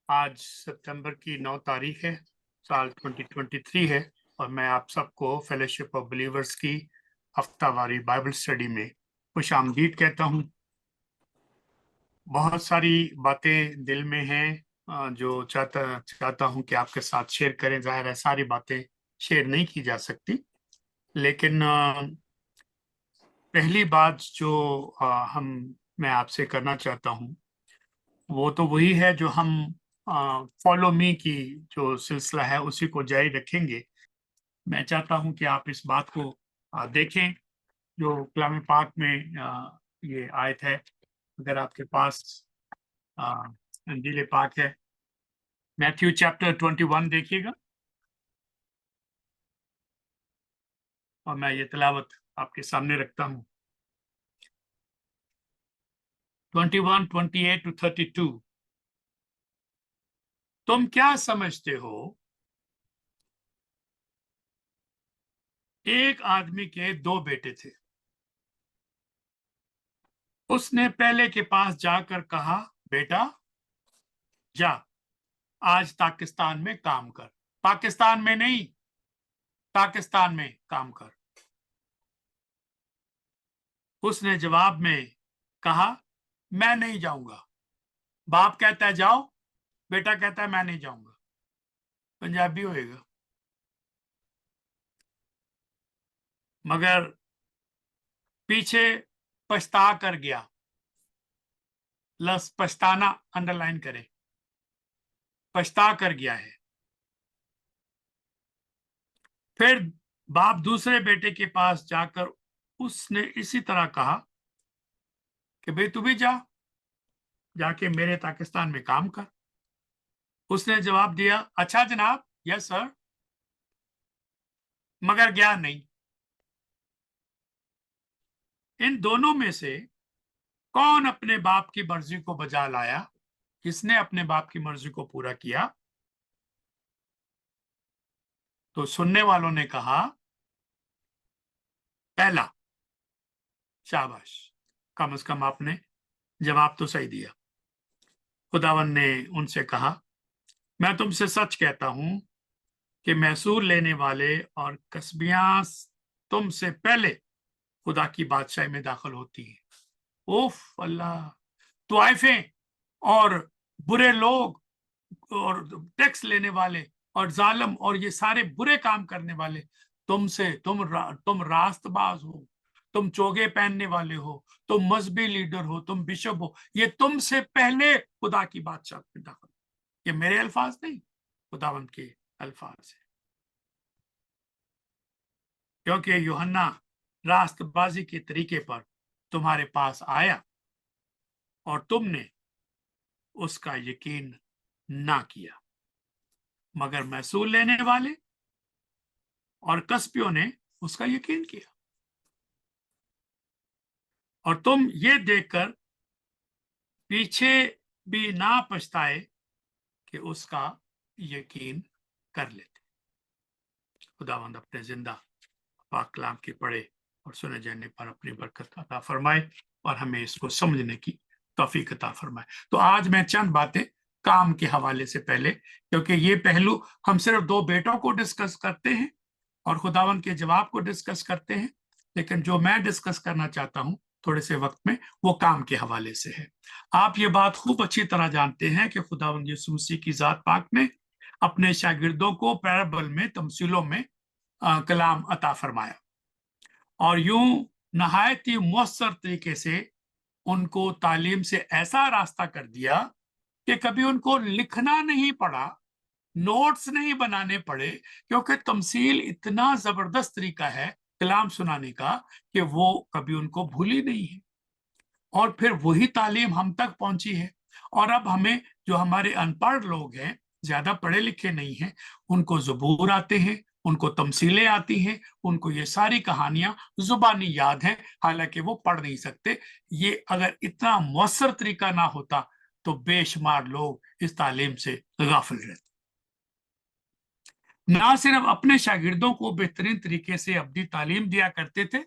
आज सितंबर की 9 तारीख है, साल 2023 है और मैं आप सबको फेलोशिप ऑफ बिलीवर्स की हफ्तावारी बाइबल स्टडी में खुशामदीद कहता हूँ। बहुत सारी बातें दिल में हैं जो चाहता हूँ कि आपके साथ शेयर करें। जाहिर है सारी बातें शेयर नहीं की जा सकती, लेकिन पहली बात जो मैं आपसे करना चाहता हूँ वो तो वही है जो हम फॉलो मी की जो सिलसिला है उसी को जारी रखेंगे। मैं चाहता हूं कि आप इस बात को देखें जो कलाम पाक में ये आयत है। अगर आपके पास इंजील पाक है, मैथ्यू चैप्टर 21 देखिएगा और मैं ये तिलावत आपके सामने रखता हूं। 21, 28 to 32। तुम क्या समझते हो, एक आदमी के 2 बेटे थे। उसने पहले के पास जाकर कहा, बेटा जा आज पाकिस्तान में काम कर। पाकिस्तान में नहीं, पाकिस्तान में काम कर। उसने जवाब में कहा, मैं नहीं जाऊंगा। बाप कहता है जाओ, बेटा कहता है मैं नहीं जाऊंगा। पंजाबी होएगा। मगर पीछे पछता कर गया। लस पछताना अंडरलाइन करें, पछता कर गया है। फिर बाप दूसरे बेटे के पास जाकर उसने इसी तरह कहा कि भाई तू भी जाके मेरे पाकिस्तान में काम कर। उसने जवाब दिया, अच्छा जनाब, यस सर, मगर गया नहीं। इन दोनों में से कौन अपने बाप की मर्जी को बजा लाया? किसने अपने बाप की मर्जी को पूरा किया? तो सुनने वालों ने कहा, पहला। शाबाश, कम से कम आपने जवाब तो सही दिया। खुदावन ने उनसे कहा, मैं तुमसे सच कहता हूं कि महसूल लेने वाले और कसबियां तुमसे पहले खुदा की बादशाही में दाखिल होती है। उफ अल्लाह, तुआइफें और बुरे लोग और टैक्स लेने वाले और जालिम और ये सारे बुरे काम करने वाले तुमसे तुम रास्तबाज हो, तुम चोगे पहनने वाले हो, तुम मजहबी लीडर हो, तुम बिशप हो, ये तुमसे पहले खुदा की बादशाह में दाखिल। ये मेरे अल्फाज नहीं, खुदावंत के अल्फाज है। क्योंकि यूहन्ना रास्तबाजी के तरीके पर तुम्हारे पास आया और तुमने उसका यकीन ना किया, मगर महसूल लेने वाले और कस्बियों ने उसका यकीन किया। और तुम ये देखकर पीछे भी ना पछताए कि उसका यकीन कर लेते। खुदावंद अपने जिंदा पाक कलाम के पढ़े और सुने जाने पर अपनी बरकत अता फरमाए और हमें इसको समझने की तौफीक अता फरमाए। तो आज मैं चंद बातें काम के हवाले से पहले, क्योंकि ये पहलू हम सिर्फ 2 बेटों को डिस्कस करते हैं और खुदावंद के जवाब को डिस्कस करते हैं, लेकिन जो मैं डिस्कस करना चाहता हूं थोड़े से वक्त में वो काम के हवाले से है। आप ये बात खूब अच्छी तरह जानते हैं कि खुदावंद यीशु मसीह की जात पाक ने अपने शागिर्दों को पैराबल में, तमसीलों में कलाम अता फरमाया और यूं नहायत ही मुअस्सर तरीके से उनको तालीम से ऐसा रास्ता कर दिया कि कभी उनको लिखना नहीं पड़ा, नोट्स नहीं बनाने पड़े, क्योंकि तमसील इतना जबरदस्त तरीका है कलाम सुनाने का कि वो कभी उनको भूली नहीं है। और फिर वही तालीम हम तक पहुंची है। और अब हमें, जो हमारे अनपढ़ लोग हैं, ज्यादा पढ़े लिखे नहीं हैं, उनको ज़बूर आते हैं, उनको तमसीलें आती हैं, उनको ये सारी कहानियां जुबानी याद हैं, हालांकि वो पढ़ नहीं सकते। ये अगर इतना मौसर तरीका ना होता तो बेशुमार लोग इस तालीम से गाफिल रहते। ना सिर्फ अपने शागिर्दों को बेहतरीन तरीके से अपनी तालीम दिया करते थे,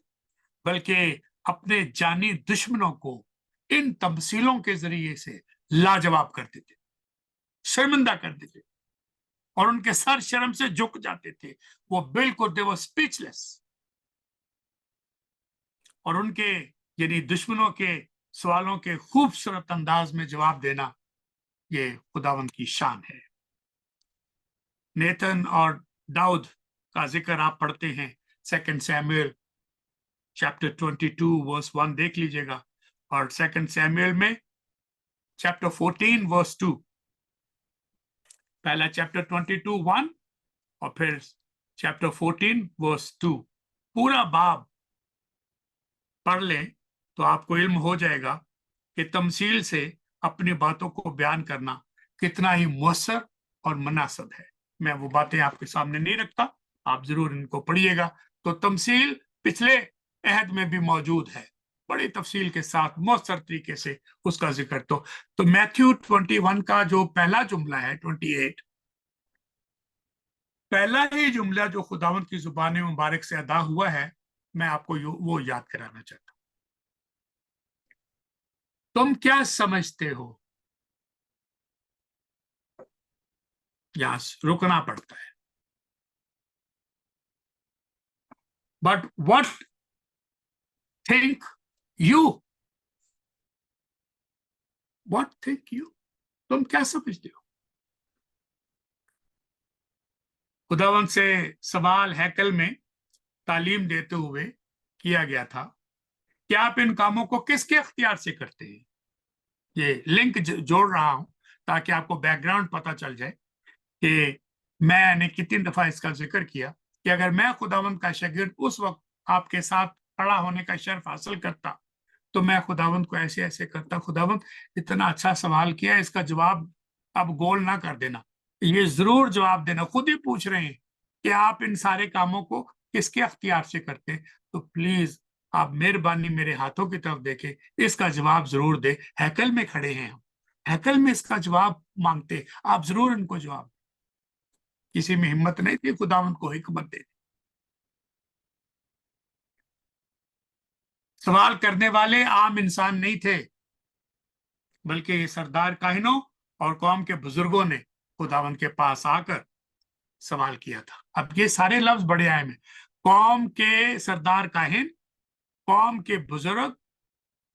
बल्कि अपने जानी दुश्मनों को इन तमसीलों के जरिए से लाजवाब करते थे। शर्मिंदा कर देते और उनके सर शर्म से झुक जाते थे। वो बिल्कुल दे वो स्पीचलेस। और उनके यानी दुश्मनों के सवालों के खूबसूरत अंदाज में जवाब देना, ये खुदावंद की शान है। नेतन और दाऊद का जिक्र आप पढ़ते हैं 2 सैमुएल चैप्टर 22 वर्स 1 देख लीजिएगा, और 2 सैमुएल में चैप्टर 14 वर्स 2। पहला चैप्टर 22 1 और फिर चैप्टर 14 वर्स 2। पूरा बाब पढ़ लें तो आपको इल्म हो जाएगा कि तमसील से अपनी बातों को बयान करना कितना ही मुयस्सर और मुनासिब है। मैं वो बातें आपके सामने नहीं रखता, आप जरूर इनको पढ़िएगा। तो तमसील पिछले अहद में भी मौजूद है, बड़ी तफसील के साथ मुयस्सर तरीके से उसका जिक्र। तो मैथ्यू 21 का जो पहला जुमला है 28, पहला ही जुमला जो खुदावंद की जुबान मुबारक से अदा हुआ है, मैं आपको वो याद कराना चाहता हूं। तुम क्या समझते हो? यहां रुकना पड़ता है। But what think you? What think you? तुम क्या समझते हो? खुदावंद से सवाल हैकल में तालीम देते हुए किया गया था कि आप इन कामों को किसके अख्तियार से करते हैं। ये लिंक जोड़ रहा हूं ताकि आपको बैकग्राउंड पता चल जाए कि मैंने कितनी दफा इसका जिक्र किया कि अगर मैं खुदावंद का शागिर्द उस वक्त आपके साथ खड़ा होने का शर्फ हासिल करता तो मैं खुदावंद को ऐसे ऐसे करता। खुदावंद इतना अच्छा सवाल किया, इसका जवाब अब गोल ना कर देना, ये जरूर जवाब देना। खुद ही पूछ रहे हैं कि आप इन सारे कामों को किसके अख्तियार से करते हैं, तो प्लीज आप मेहरबानी मेरे हाथों की तरफ देखें, इसका जवाब जरूर दे। हैकल में खड़े हैं हम, हैकल में इसका जवाब मांगते, आप जरूर इनको जवाब। किसी में हिम्मत नहीं थी खुदावंद को हिकमत दे। सवाल करने वाले आम इंसान नहीं थे, बल्कि ये सरदार काहिनों और कौम के बुजुर्गों ने खुदावंद के पास आकर सवाल किया था। अब ये सारे लफ्ज बड़े अहम हैं। कौम के सरदार काहिन, कौम के बुजुर्ग,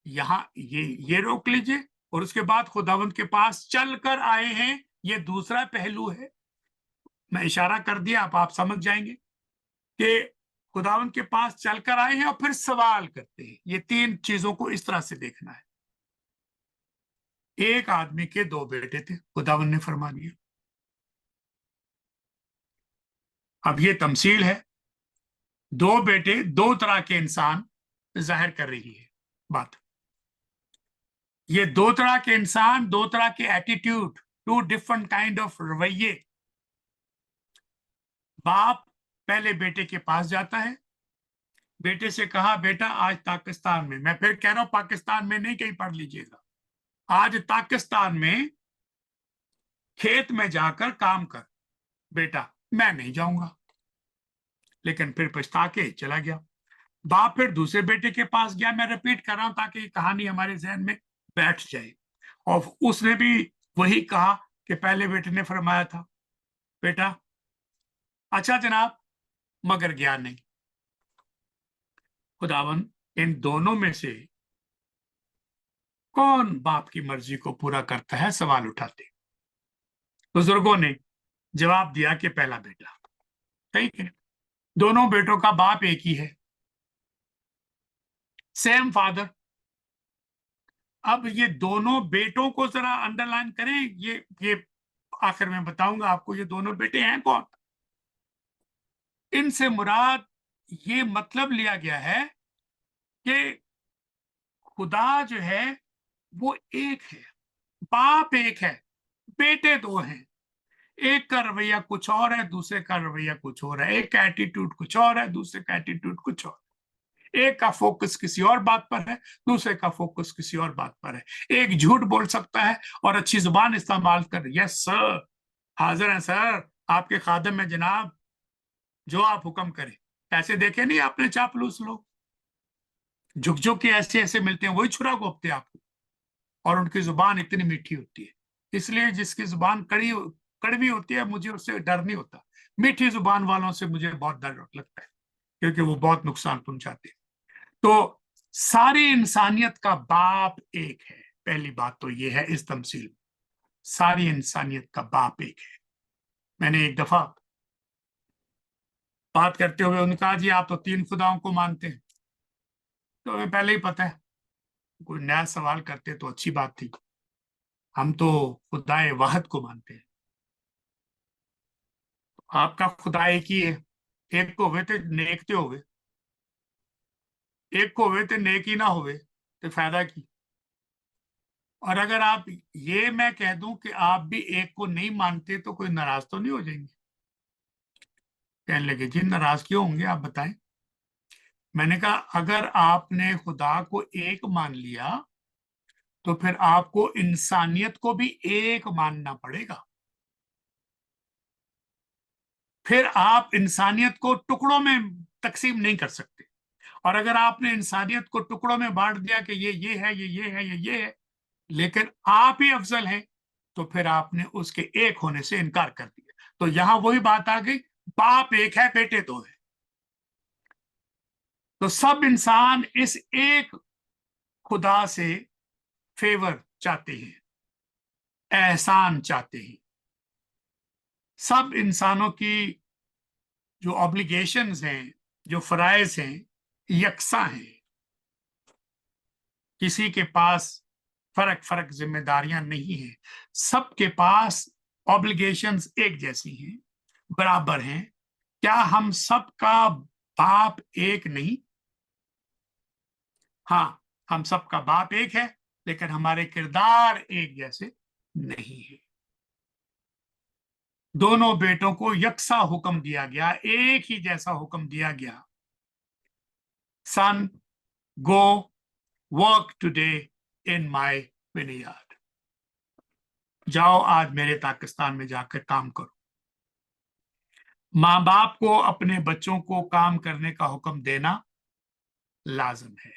यहाँ ये रोक लीजिए। और उसके बाद खुदावंद के पास चलकर आए हैं, ये दूसरा पहलू है। मैं इशारा कर दिया, आप समझ जाएंगे कि खुदावंद के पास चलकर आए हैं और फिर सवाल करते हैं। ये तीन चीजों को इस तरह से देखना है। एक आदमी के दो बेटे थे, खुदावंद ने फरमा दिया। अब ये तमसील है, दो बेटे, दो तरह के इंसान जाहिर कर रही है बात। ये दो तरह के इंसान, दो तरह के attitude, two different kind of रवैये। बाप पहले बेटे के पास जाता है, बेटे से कहा बेटा आज पाकिस्तान में, मैं फिर कह रहा हूं पाकिस्तान में नहीं, कहीं पढ़ लीजिएगा, आज पाकिस्तान में खेत में जाकर काम कर। बेटा मैं नहीं जाऊंगा, लेकिन फिर पछता के चला गया। बाप फिर दूसरे बेटे के पास गया, मैं रिपीट कर रहा हूं ताकि कहानी हमारे जहन में बैठ जाए। और उसने भी वही कहा कि पहले बेटे ने फरमाया था, बेटा अच्छा जनाब, मगर गया नहीं। खुदावन इन दोनों में से कौन बाप की मर्जी को पूरा करता है, सवाल उठाते। बुजुर्गों ने जवाब दिया कि पहला बेटा। ठीक है, दोनों बेटों का बाप एक ही है, सेम फादर। अब ये दोनों बेटों को जरा अंडरलाइन करें, ये आखिर में बताऊंगा आपको ये दोनों बेटे हैं कौन। इनसे मुराद ये मतलब लिया गया है कि खुदा जो है वो एक है, बाप एक है, बेटे दो हैं। एक का रवैया कुछ और है, दूसरे का रवैया कुछ और है। एक का एटीट्यूड कुछ और है, दूसरे का एटीट्यूड कुछ और। एक का फोकस किसी और बात पर है, दूसरे का फोकस किसी और बात पर है। एक झूठ बोल सकता है और अच्छी जुबान इस्तेमाल कर, यस सर, हाजिर है सर, आपके खादम में जनाब, जो आप हुक्म करें। ऐसे देखे नहीं आपने चापलूस लोग, झुक झुक के ऐसे ऐसे मिलते हैं, वही छुरा घोपते आपको, और उनकी जुबान इतनी मीठी होती है। इसलिए जिसकी जुबान कड़वी होती है मुझे उससे डर नहीं होता। मीठी जुबान वालों से मुझे बहुत डर लगता है, क्योंकि वो बहुत नुकसान पहुंचाते हैं। तो सारी इंसानियत का बाप एक है। पहली बात तो ये है इस तमसील में, सारी इंसानियत का बाप एक है। मैंने एक दफा बात करते हुए उन्होंने कहा, जी आप तो 3 खुदाओं को मानते हैं। तो हमें पहले ही पता है, कोई नया सवाल करते तो अच्छी बात थी। हम तो खुदाए वाहद को मानते हैं। आपका खुदा एक ही है। एक को हुए थे नेक ते होवे, एक को हुए थे नेक ही ना होवे तो फायदा की। और अगर आप ये मैं कह दूं कि आप भी एक को नहीं मानते तो कोई नाराज तो नहीं हो जाएंगे? कहने लगे, जी नाराज क्यों होंगे, आप बताएं। मैंने कहा, अगर आपने खुदा को एक मान लिया तो फिर आपको इंसानियत को भी एक मानना पड़ेगा। फिर आप इंसानियत को टुकड़ों में तकसीम नहीं कर सकते। और अगर आपने इंसानियत को टुकड़ों में बांट दिया कि ये है, ये है, ये है, लेकिन आप ही अफजल हैं, तो फिर आपने उसके एक होने से इनकार कर दिया। तो यहां वही बात आ गई, बाप एक है, बेटे दो है। तो सब इंसान इस एक खुदा से फेवर चाहते हैं, एहसान चाहते हैं। सब इंसानों की जो ऑब्लिगेशंस हैं, जो फराइज हैं, यकसा हैं। किसी के पास फर्क फर्क जिम्मेदारियां नहीं है, सबके पास ऑब्लिगेशंस एक जैसी हैं, बराबर हैं। क्या हम सबका बाप एक नहीं? हाँ, हम सबका बाप एक है, लेकिन हमारे किरदार एक जैसे नहीं है। दोनों बेटों को यकसा हुक्म दिया गया, एक ही जैसा हुक्म दिया गया, son go work today in my vineyard. जाओ आज मेरे पाकिस्तान में जाकर काम करो। माँ बाप को अपने बच्चों को काम करने का हुक्म देना लाजम है।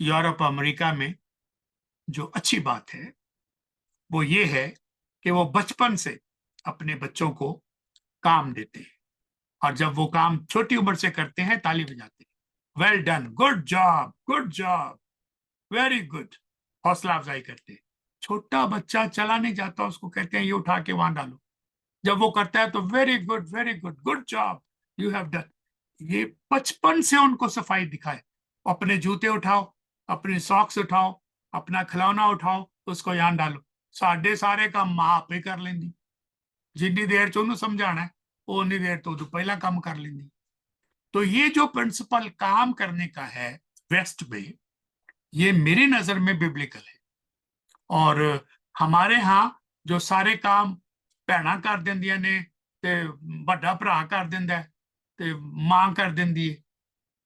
यूरोप अमेरिका में जो अच्छी बात है वो ये है कि वो बचपन से अपने बच्चों को काम देते हैं, और जब वो काम छोटी उम्र से करते हैं ताली बजाते हैं, well done, good job, good job, very good, हौसला अफजाई करते हैं। छोटा बच्चा चला नहीं जाता, उसको कहते हैं ये उठा के वहां डालो, जब वो करता है तो very good, very good, good job, you have done. ये बचपन से उनको सफाई दिखाए। अपने जूते उठाओ, अपनी सॉक्स उठाओ, अपना खिलौना उठाओ, उसको यहां डालो। साढ़े सारे काम मां आप ही कर लेंदी। जितनी देर च ਉਹਨੂੰ समझाना है उन्नी देर तो पहला काम कर लेंदी। तो ये जो प्रिंसिपल काम करने का है वेस्ट में, ये मेरी नजर में बिब्लिकल है। और हमारे यहाँ जो सारे काम ਭੈਣਾਂ ਕਰ ਦਿੰਦੀਆਂ ਨੇ ਤੇ ਵੱਡਾ ਭਰਾ ਕਰ ਦਿੰਦਾ ਹੈ ਤੇ ਮਾਂ ਕਰ ਦਿੰਦੀ ਹੈ।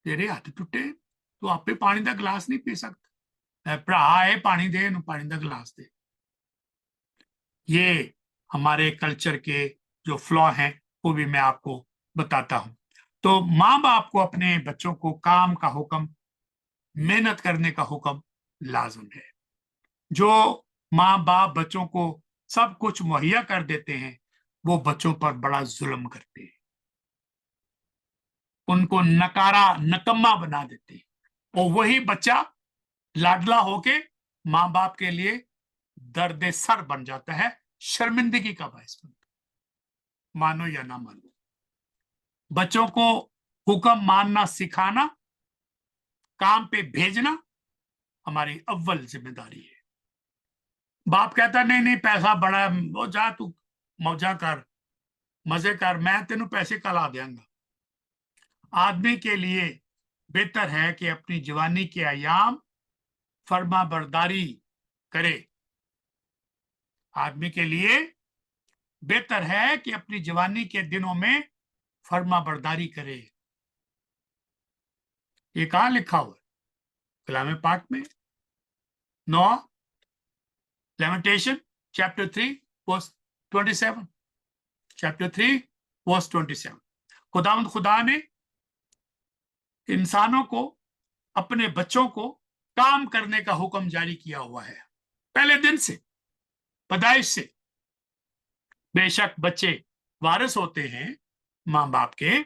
ਤੇਰੇ ਹੱਥ ਟੁੱਟੇ, ਤੂੰ ਆਪੇ ਪਾਣੀ ਦਾ ਗਲਾਸ ਨਹੀਂ ਪੀ ਸਕਦਾ, ਭਰਾ ਆਏ ਪਾਣੀ ਦੇ, ਇਹਨੂੰ ਪਾਣੀ ਦਾ ਗਲਾਸ ਦੇ। ये हमारे कल्चर के जो फ्लॉ हैं वो भी मैं आपको बताता हूं। तो माँ बाप को अपने बच्चों को काम का हुक्म, मेहनत करने का हुक्म लाजम है। जो माँ बाप बच्चों को सब कुछ मुहैया कर देते हैं, वो बच्चों पर बड़ा जुल्म करते हैं, उनको नकारा नकम्मा बना देते हैं। और वही बच्चा लाडला होके माँ बाप के लिए दर्द सर बन जाता है, शर्मिंदगी का बायस बनता है। मानो या ना मानो, बच्चों को हुक्म मानना सिखाना, काम पे भेजना हमारी अव्वल जिम्मेदारी है। बाप कहता नहीं नहीं पैसा बड़ा है, वो जा तू मौजा कर, मजे कर, मैं तेन पैसे कला देंगा। आदमी के लिए बेहतर है कि अपनी जवानी के अयाम फर्मा बरदारी करे। आदमी के लिए बेहतर है कि अपनी जवानी के दिनों में फर्मा बरदारी करे। ये कहां लिखा हुआ है? कलाम पाक में, no Lamentation chapter 3 verse 27, chapter 3 verse 27। खुदावंद खुदा ने इंसानों को, अपने बच्चों को काम करने का हुक्म जारी किया हुआ है पहले दिन से। पैदाइश से। बेशक बच्चे वारिस होते हैं माँ बाप के,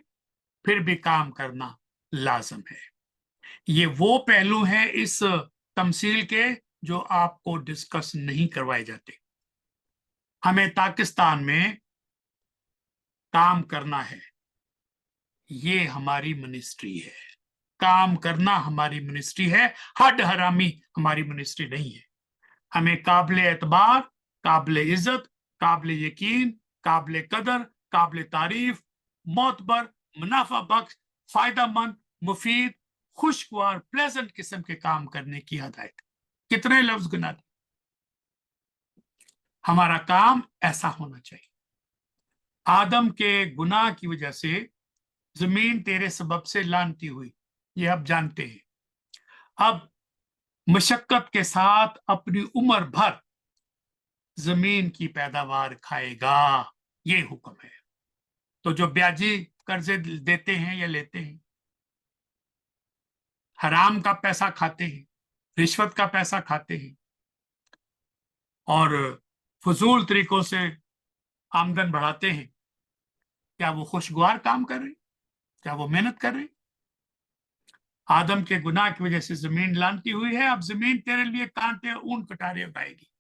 फिर भी काम करना लाजम है। ये वो पहलू हैं इस तमसील के जो आपको डिस्कस नहीं करवाए जाते। हमें पाकिस्तान में काम करना है, ये हमारी मिनिस्ट्री है। काम करना हमारी मिनिस्ट्री है, हड हरामी हमारी मिनिस्ट्री नहीं है। हमें काबिल एतबार, काबिल इज्जत, काबिल यकीन, काबिल कदर, काबिल तारीफ, मोतबर, मुनाफा बख्श, फायदा मंद, मुफीद, खुशगवार, प्लेजेंट किस्म के काम करने की हदायत। कितने लफ्ज गुना, हमारा काम ऐसा होना चाहिए। आदम के गुनाह की वजह से जमीन तेरे सबब से लानती हुई, ये अब जानते हैं। अब मशक्कत के साथ अपनी उम्र भर जमीन की पैदावार खाएगा, ये हुक्म है। तो जो ब्याजी कर्जे देते हैं या लेते हैं, हराम का पैसा खाते हैं, रिश्वत का पैसा खाते हैं और फजूल तरीकों से आमदन बढ़ाते हैं, क्या वो खुशगवार काम कर रहे? क्या वो मेहनत कर रहे? आदम के गुनाह की वजह से जमीन लानती हुई है। अब जमीन तेरे लिए कांटे ऊन कटारे उगाएगी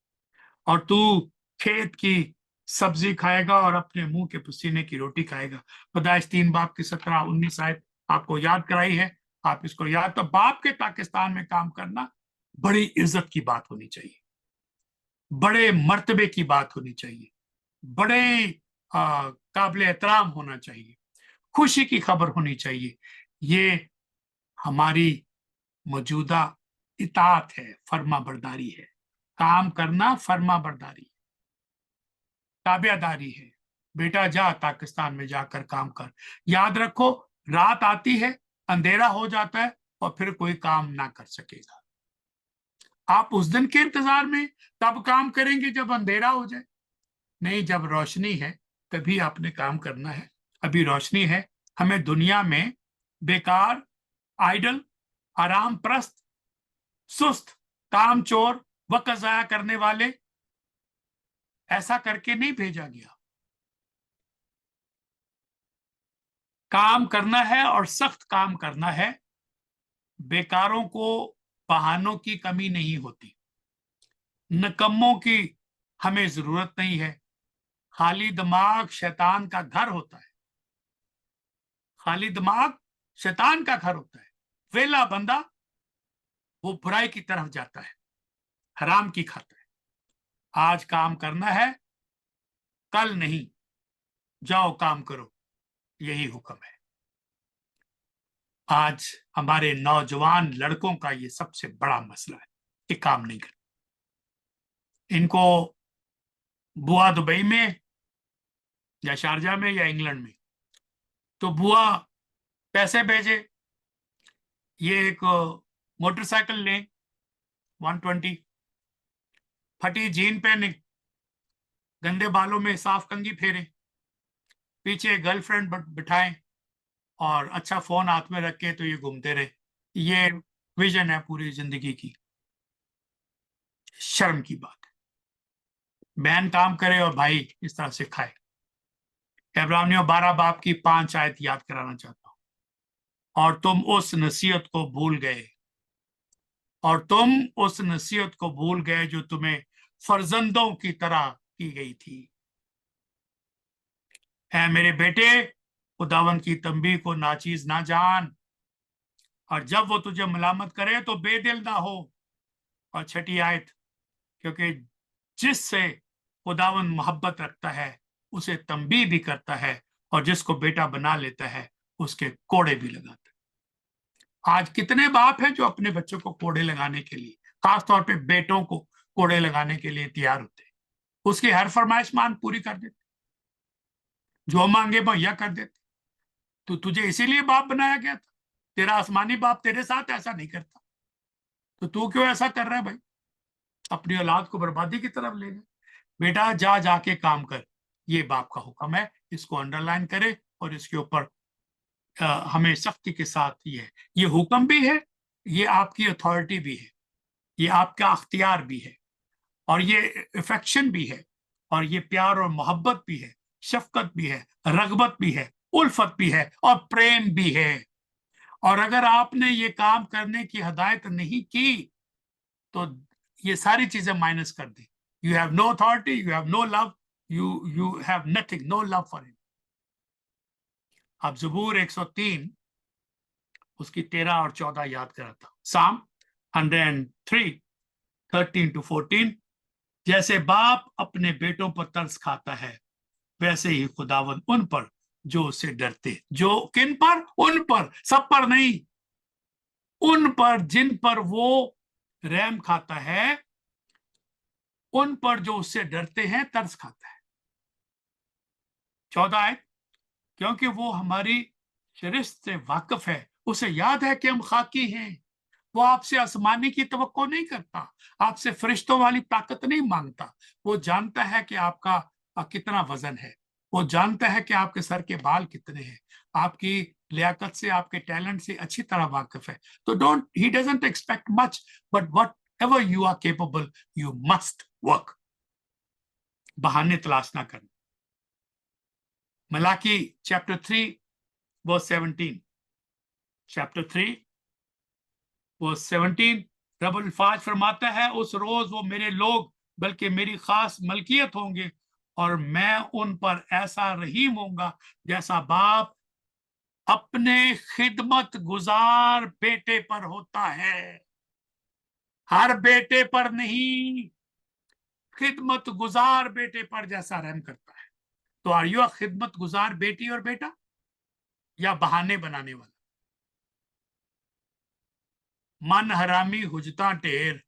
और तू खेत की सब्जी खाएगा और अपने मुंह के पसीने की रोटी खाएगा। पैदाइश 3 बाब की 17-19 आयत आपको याद कराई है, आप इसको याद। तो बाप के पाकिस्तान में काम करना बड़ी इज्जत की बात होनी चाहिए, बड़े मर्तबे की बात होनी चाहिए, बड़े काबिल एहतराम होना चाहिए, खुशी की खबर होनी चाहिए। ये हमारी मौजूदा इताअत है, फर्मा बरदारी है। काम करना फर्मा बरदारी, ताबेदारी है। बेटा जा पाकिस्तान में जाकर काम कर। याद रखो, रात आती है, अंधेरा हो जाता है और फिर कोई काम ना कर सकेगा। आप उस दिन के इंतजार में तब काम करेंगे जब अंधेरा हो जाए? नहीं, जब रोशनी है तभी आपने काम करना है। अभी रोशनी है। हमें दुनिया में बेकार, आइडल, आराम प्रस्त, सुस्त, काम चोर, वक्त जाया करने वाले ऐसा करके नहीं भेजा गया। काम करना है और सख्त काम करना है। बेकारों को बहानों की कमी नहीं होती, नकम्मों की हमें जरूरत नहीं है। खाली दिमाग शैतान का घर होता है, खाली दिमाग शैतान का घर होता है। वेला बंदा वो बुराई की तरफ जाता है, हराम की खाता है। आज काम करना है, कल नहीं। जाओ काम करो, यही हुक्म है। आज हमारे नौजवान लड़कों का ये सबसे बड़ा मसला है कि काम नहीं करते। इनको बुआ दुबई में या शारजा में या इंग्लैंड में, तो बुआ पैसे भेजे, ये एक मोटरसाइकिल लें 120, फटी जीन पहने, गंदे बालों में साफ कंघी फेरे, पीछे गर्लफ्रेंड बिठाएं और अच्छा फोन हाथ में रख के तो ये घूमते रहे। ये विजन है पूरी जिंदगी की। शर्म की बात है। बहन काम करे और भाई इस तरह से खाए। इब्रानियों 12 बाब की 5 आयत याद कराना चाहता हूं। और तुम उस नसीहत को भूल गए, और तुम उस नसीहत को भूल गए जो तुम्हें फर्जंदों की तरह की गई थी। ऐ मेरे बेटे, खुदावन की तंबीह को नाचीज ना जान, और जब वो तुझे मलामत करे तो बेदिल ना हो। और 6 आयत, क्योंकि जिससे खुदावन मोहब्बत रखता है उसे तंबीह भी करता है, और जिसको बेटा बना लेता है उसके कोड़े भी लगाता है। आज कितने बाप हैं जो अपने बच्चों को कोड़े लगाने के लिए, खासतौर पे बेटों को कोड़े लगाने के लिए तैयार होते हैं। उसकी हर फरमाइश मान पूरी कर देते, जो मांगे मुहैया कर देते। तो तुझे इसीलिए बाप बनाया गया था। तेरा आसमानी बाप तेरे साथ ऐसा नहीं करता, तो तू क्यों ऐसा कर रहा है भाई? अपनी औलाद को बर्बादी की तरफ ले जा। बेटा जा जाके काम कर, ये बाप का हुक्म है। इसको अंडरलाइन करे और इसके ऊपर हमें सख्ती के साथ ये हुक्म भी है, ये आपकी अथॉरिटी भी है, ये आपका अख्तियार भी है। और ये अफेक्शन भी है, और ये प्यार और मोहब्बत भी है, शफकत भी है, रगबत भी है, उल्फत भी है और प्रेम भी है। और अगर आपने ये काम करने की हदायत नहीं की तो ये सारी चीजें माइनस कर दी। You have no authority, you have no love, you have nothing, no love for him. अब ज़बूर 103 उसकी 13 और 14 याद करा था। साम 103 13 to 14, जैसे बाप अपने बेटों पर तरस खाता है वैसे ही खुदावन उन पर जो उससे डरते। जो किन पर? उन पर, सब पर नहीं, उन पर जिन पर वो रहम खाता है, उन पर जो उससे डरते हैं तरस खाता है। 14 है, क्योंकि वो हमारी शरिस्त से वाकिफ है, उसे याद है कि हम खाकी हैं। वो आपसे आसमानी की तवक्को नहीं करता, आपसे फरिश्तों वाली ताकत नहीं मांगता। वो जानता है कि आपका कितना वजन है, वो जानता है कि आपके सर के बाल कितने हैं, आपकी लियाकत से, आपके टैलेंट से अच्छी तरह वाकिफ है। तो don't, he doesn't expect much, but whatever you are capable you must work. बहाने तलाश ना करना। Malachi chapter 3 verse 17, chapter 3 verse 17, रब अल्फाज फरमाता है, उस रोज वो मेरे लोग बल्कि मेरी खास मलकियत होंगे, और मैं उन पर ऐसा रहीम होऊंगा जैसा बाप अपने खिदमत गुजार बेटे पर होता है। हर बेटे पर नहीं, खिदमत गुजार बेटे पर जैसा रहम करता है। तो आर यू खिदमत गुजार बेटी और बेटा, या बहाने बनाने वाला? मन हरामी हुजता टेर,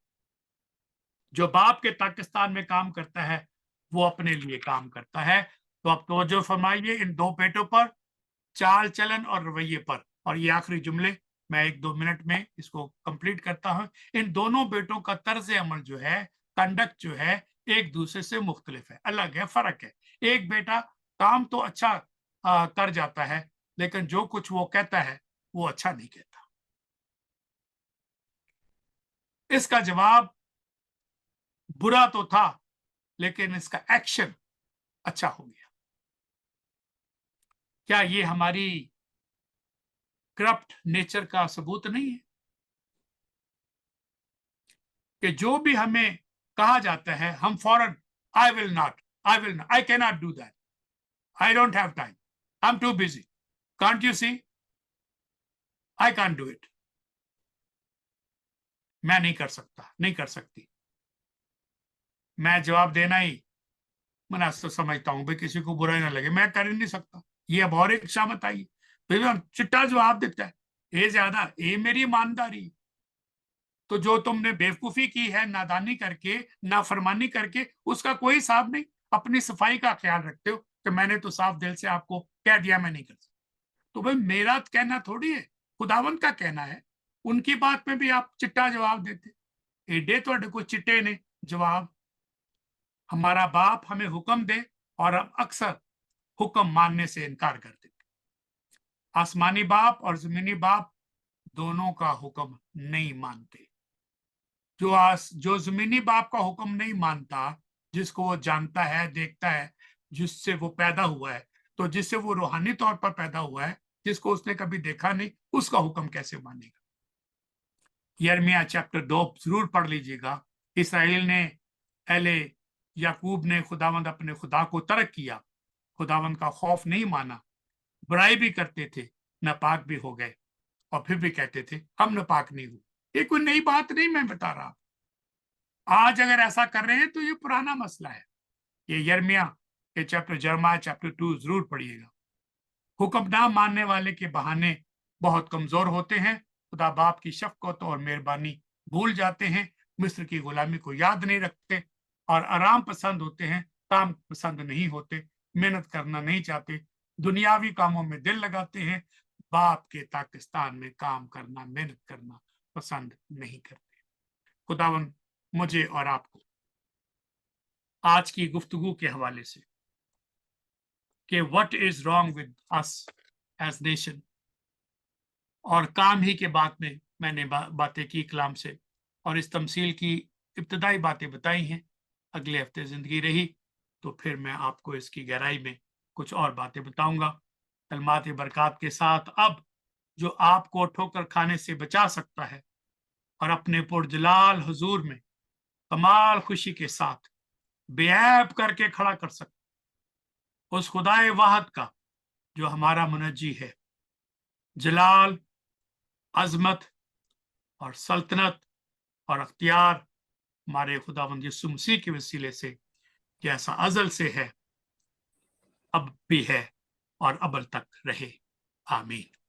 जो बाप के पाकिस्तान में काम करता है वो अपने लिए काम करता है। तो अब तवज्जो फरमाइए इन दो बेटों पर, चाल चलन और रवैये पर। और ये आखिरी जुमले मैं 1-2 मिनट में इसको कंप्लीट करता हूं। इन दोनों बेटों का तर्ज अमल जो है, कंडक्ट जो है, एक दूसरे से मुख्तलिफ है, अलग है, फर्क है। एक बेटा काम तो अच्छा कर जाता है, लेकिन जो कुछ वो कहता है वो अच्छा नहीं कहता। इसका जवाब बुरा तो था, लेकिन इसका एक्शन अच्छा हो गया। क्या ये हमारी करप्ट नेचर का सबूत नहीं है कि जो भी हमें कहा जाता है हम फौरन I will not, I can not do that, I don't have time, I am too busy, can't you see, I can't do it, मैं नहीं कर सकता, नहीं कर सकती। मैं जवाब देना ही मुनासिब समझता हूं, भाई किसी को बुरा ही ना लगे, मैं कर ही नहीं सकता। ये अब और एक शामत आई, फिर चिट्टा जवाब देता है, ये ज्यादा, ये मेरी ईमानदारी। तो जो तुमने बेवकूफी की है, नादानी करके, नाफरमानी करके, उसका कोई हिसाब नहीं। अपनी सफाई का ख्याल रखते हो कि मैंने तो साफ दिल से आपको कह दिया मैं नहीं कर सकता। तो भाई मेरा कहना थोड़ी है, खुदावंद का कहना है। उनकी बात में भी आप चिट्टा जवाब देते, एडे तो कोई चिट्टे ने जवाब। हमारा बाप हमें हुक्म दे और हम अक्सर हुक्म मानने से इनकार कर देते। आसमानी बाप और जमीनी बाप दोनों का हुक्म नहीं मानते। जो जमीनी बाप का हुक्म नहीं मानता, जिसको वो जानता है, देखता है, जिससे वो पैदा हुआ है, तो जिससे वो रूहानी तौर पर पैदा हुआ है, जिसको उसने कभी देखा नहीं, उसका हुक्म कैसे मानेगा? यिर्मयाह चैप्टर 2 जरूर पढ़ लीजिएगा। इसराइल ने, अहले याकूब ने खुदावंद अपने खुदा को तर्क किया, खुदावंद का खौफ नहीं माना, बुराई भी करते थे, नापाक भी हो गए, और फिर भी कहते थे हम नापाक नहीं हुए। ये कोई नई बात नहीं मैं बता रहा। आज अगर ऐसा कर रहे हैं तो ये पुराना मसला है। ये यिर्मयाह के चैप्टर, जर्माया चैप्टर 2 जरूर पढ़िएगा। हुक्म ना मानने वाले के बहाने बहुत कमजोर होते हैं, खुदा बाप की शफकत और मेहरबानी भूल जाते हैं, मिस्र की गुलामी को याद नहीं रखते, और आराम पसंद होते हैं, काम पसंद नहीं होते, मेहनत करना नहीं चाहते, दुनियावी कामों में दिल लगाते हैं, बाप के पाकिस्तान में काम करना, मेहनत करना पसंद नहीं करते। खुदावन मुझे और आपको आज की गुफ्तगू के हवाले से कि what is wrong with us as nation, और काम ही के बात में मैंने बातें की कलाम से, और इस तमसील की इब्तदाई बातें बताई हैं। अगले हफ्ते जिंदगी रही तो फिर मैं आपको इसकी गहराई में कुछ और बातें बताऊंगा। कलमात बरकत के साथ अब जो आपको ठोकर खाने से बचा सकता है और अपने पुरजलाल हुजूर में कमाल खुशी के साथ बेऐब करके खड़ा कर सकता, उस खुदाए वाहद का जो हमारा मुनज्जी है, जलाल, अजमत और सल्तनत और अख्तियार हमारे खुदावंद यीशु मसीह के वसीले से जैसा अजल से है, अब भी है और अबल तक रहे। आमीन।